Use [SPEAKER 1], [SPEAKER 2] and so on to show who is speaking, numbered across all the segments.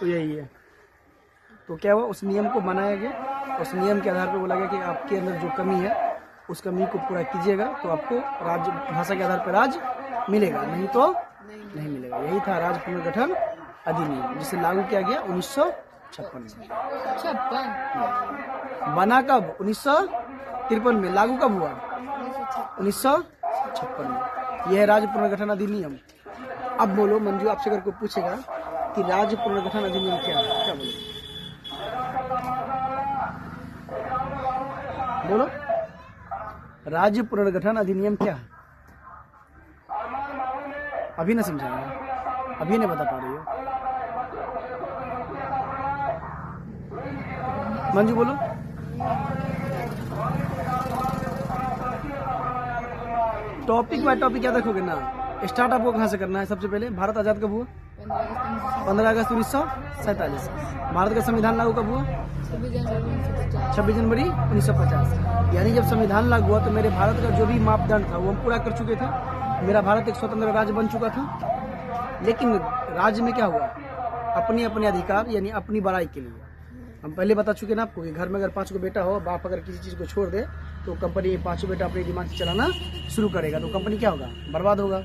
[SPEAKER 1] तो यही है। तो क्या हुआ, उस नियम को बनाया गया, उस नियम के आधार पर बोला गया कि आपके अंदर जो कमी है उस कमी को पूरा कीजिएगा तो आपको राज्य भाषा के आधार पर राज्य मिलेगा, नहीं तो नहीं मिलेगा। यही था राज्य पुनर्गठन अधिनियम, जिसे लागू किया गया 1956 में। बना कब? 1953 में। लागू कब हुआ? 1956 में। यह है राज्य पुनर्गठन अधिनियम। अब बोलो मंजू, आपसे अगर कोई पूछेगा कि राज्य पुनर्गठन अधिनियम क्या है, क्या बोलो? बोलो, राज्य पुनर्गठन अधिनियम क्या है? अभी ना समझा, अभी नहीं बता पा रही हो मंजू, बोलो। टॉपिक बाय टॉपिक क्या देखोगे ना। स्टार्ट आपको कहाँ से करना है? सबसे पहले भारत आजाद कब हुआ? 15 अगस्त 1947। भारत का संविधान लागू कब हुआ? 26 जनवरी 1950। यानी जब संविधान लागू हुआ तो मेरे भारत का जो भी मापदंड था वो हम पूरा कर चुके थे। मेरा भारत एक स्वतंत्र राज्य बन चुका था। लेकिन राज्य में क्या हुआ? अपने अपने अधिकार यानी अपनी बड़ाई के लिए हम पहले बता चुके ना आपको कि घर में अगर 5 को बेटा हो, बाप अगर किसी चीज को छोड़ दे तो कंपनी 5 बेटा अपने दिमाग से चलाना शुरू करेगा तो कंपनी क्या होगा? बर्बाद होगा।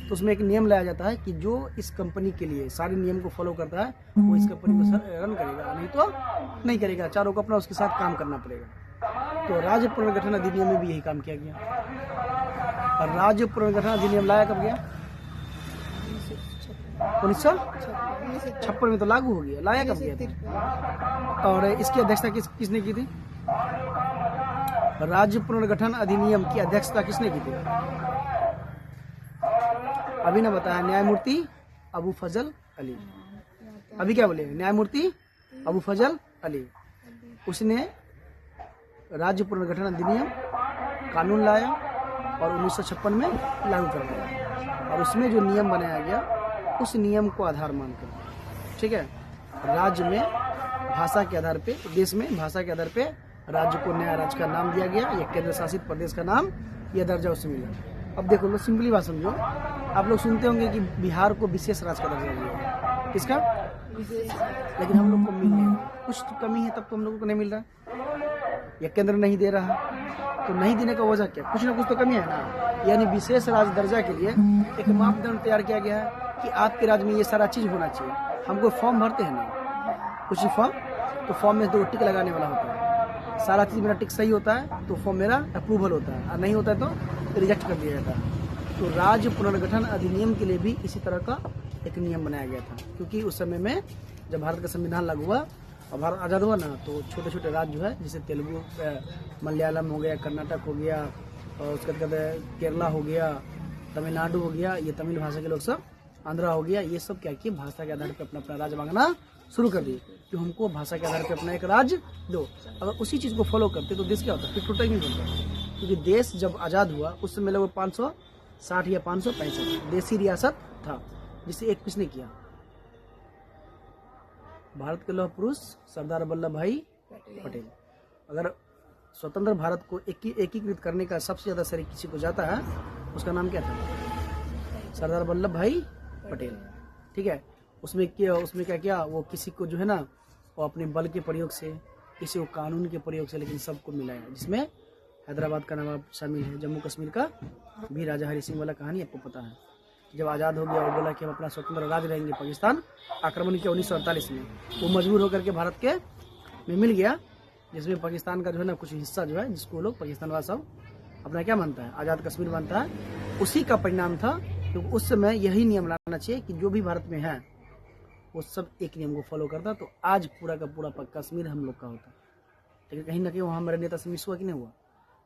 [SPEAKER 1] तो उसमें एक नियम लाया जाता है कि जो इस कंपनी के लिए सारे नियम को फॉलो करता है वो इस कंपनी को रन करेगा, नहीं तो नहीं करेगा। चारों को अपना उसके साथ काम करना पड़ेगा। तो राज्य पुनर्गठन अधिनियम में भी यही काम किया गया। और राज्य पुनर्गठन अधिनियम लाया कब गया? 1956 में तो लागू हो गया। लाया कब गया था? और इसकी अध्यक्षता किसने की थी? राज्य पुनर्गठन अधिनियम की अध्यक्षता किसने की थी? अभी ने बताया, न्यायमूर्ति अबू फजल अली। अभी क्या बोले? न्यायमूर्ति अबू फजल अली। उसने राज्य पुनर्गठन अधिनियम कानून लाया और 1956 में लागू करवाया। और उसमें जो नियम बनाया गया उस नियम को आधार मानकर, ठीक है, राज्य में भाषा के आधार पे, देश में भाषा के आधार पे राज्य को नया राज्य का नाम दिया गया या केंद्र शासित प्रदेश का नाम या दर्जा उससे मिला। अब देखो लोग, सिंपली बात समझो, आप लोग सुनते होंगे कि बिहार को विशेष राज्य का दर्जा दिया। किसका? लेकिन हम लोग को मिल नहीं रहा। कुछ तो कमी है तब तो हम लोगों को नहीं मिल रहा, या केंद्र नहीं दे रहा। तो नहीं देने का वजह क्या? कुछ ना कुछ तो कमी है ना। यानी विशेष राज्य दर्जा के लिए एक मापदंड तैयार किया गया है कि आपके राज्य में ये सारा चीज होना चाहिए। हमको फॉर्म भरते हैं ना, कुछ ही फॉर्म, तो फॉर्म में 2 टिक लगाने वाला होता है। सारा चीज मेरा टिक सही होता है तो फॉर्म मेरा अप्रूवल होता है, और नहीं होता है तो रिजेक्ट कर दिया जाता है। तो राज्य पुनर्गठन अधिनियम के लिए भी इसी तरह का एक नियम बनाया गया था, क्योंकि उस समय में जब भारत का संविधान लागू हुआ और भारत आज़ाद हुआ ना, तो छोटे छोटे राज्य जो है, जैसे तेलुगु, मलयालम हो गया, कर्नाटक हो गया, और उसके बाद केरला हो गया, तमिलनाडु हो गया, ये तमिल भाषा के लोग सब, आंध्रा हो गया, ये सब क्या किए? भाषा के आधार पर अपना अपना राज्य मांगना शुरू कर दिए कि हमको भाषा के आधार पर अपना एक राज्य दो। अगर उसी चीज़ को फॉलो करते तो देश क्या होता? फिर टूटा ही नहीं होता। क्योंकि देश जब आज़ाद हुआ उस समय लगभग 560 या 565 देसी रियासत था, जिसे एक किसने किया? भारत के लौह पुरुष सरदार वल्लभ भाई पटेल। अगर स्वतंत्र भारत को एकीकृत करने का सबसे ज्यादा श्रेय किसी को जाता है, उसका नाम क्या था? सरदार वल्लभ भाई पटेल, ठीक है। उसमें क्या किया? वो किसी को जो है ना, वो अपने बल के प्रयोग से, किसी को कानून के प्रयोग से, लेकिन सबको मिलाया, जिसमें हैदराबाद का नवाब शामिल है, जम्मू कश्मीर का भी राजा हरि सिंह वाला कहानी आपको पता है। जब आज़ाद हो गया वो बोला कि हम अपना स्वतंत्र राज्य रहेंगे, पाकिस्तान आक्रमण किया 1948 में, वो मजबूर होकर के भारत के में मिल गया, जिसमें पाकिस्तान का जो है ना कुछ हिस्सा जो है, जिसको लोग पाकिस्तान वाला सब अपना क्या मानता है? आज़ाद कश्मीर मानता है। उसी का परिणाम था, क्योंकि उस समय यही नियम लाना चाहिए कि जो भी भारत में है वो सब एक नियम को फॉलो करता, तो आज पूरा का पूरा कश्मीर हम लोग का होता। लेकिन कहीं ना कहीं वहाँ हमारे नेता से मिस हुआ कि नहीं हुआ?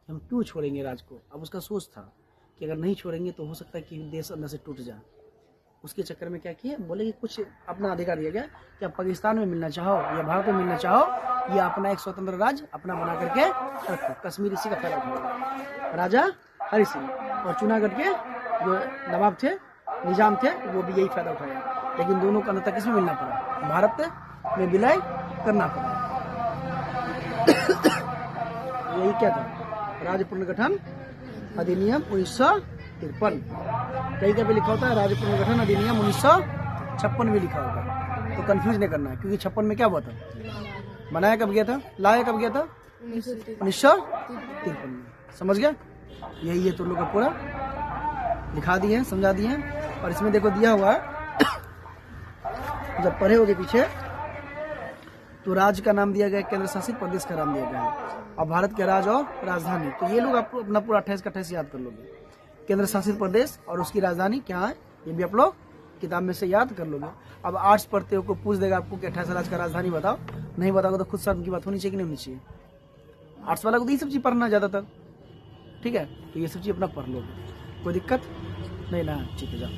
[SPEAKER 1] हम क्यों छोड़ेंगे राज को? अब उसका सोच था कि अगर नहीं छोड़ेंगे तो हो सकता है कि देश अंदर से टूट जाए। उसके चक्कर में क्या किया? बोले कि कुछ अपना अधिकार दिया गया कि आप पाकिस्तान में मिलना चाहो या भारत में मिलना चाहो, या अपना एक स्वतंत्र राज्य अपना बना करके रखो। कश्मीर इसी का फायदा उठाएगा। राजा हरि सिंह और चुनागढ़ के जो नवाब थे, निजाम थे, वो भी यही फायदा उठाया। लेकिन दोनों का अंत किसमें मिलना पड़ा? भारत में विलय करना पड़ा। यही क्या था? राज्य पुनर्गठन अधिनियम 1953। कहीं पे लिखा होता है राज्य पुनर्गठन अधिनियम 1956 में लिखा होगा। तो कंफ्यूज नहीं करना है, क्योंकि 56 में क्या हुआ था, बनाया कब गया था, लाया कब गया था, 1953 में। समझ गया? यही है तुम लोग का पूरा लिखा दिए हैं, समझा दिए हैं। और इसमें देखो दिया हुआ है, जब पढ़े होगे पीछे तो राज्य का नाम दिया गया, केंद्र शासित प्रदेश का नाम दिया गया है, और भारत के राज्य और राजधानी। तो ये लोग आपको अपना पूरा 28 का 28 याद कर लोगे। केंद्र शासित प्रदेश और उसकी राजधानी क्या है, ये भी आप लोग किताब में से याद कर लोगे। अब आर्ट्स पढ़ते हो को पूछ देगा आपको कि 28 राज्य का राजधानी बताओ, नहीं बताओगे तो खुद शर्म की बात होनी चाहिए कि नहीं होनी चाहिए। आर्ट्स वाला को तो ये सब चीज पढ़ना ज्यादातर, ठीक है, तो ये सब चीज अपना पढ़ लोगे, कोई दिक्कत नहीं ना। ठीक है, जाओ।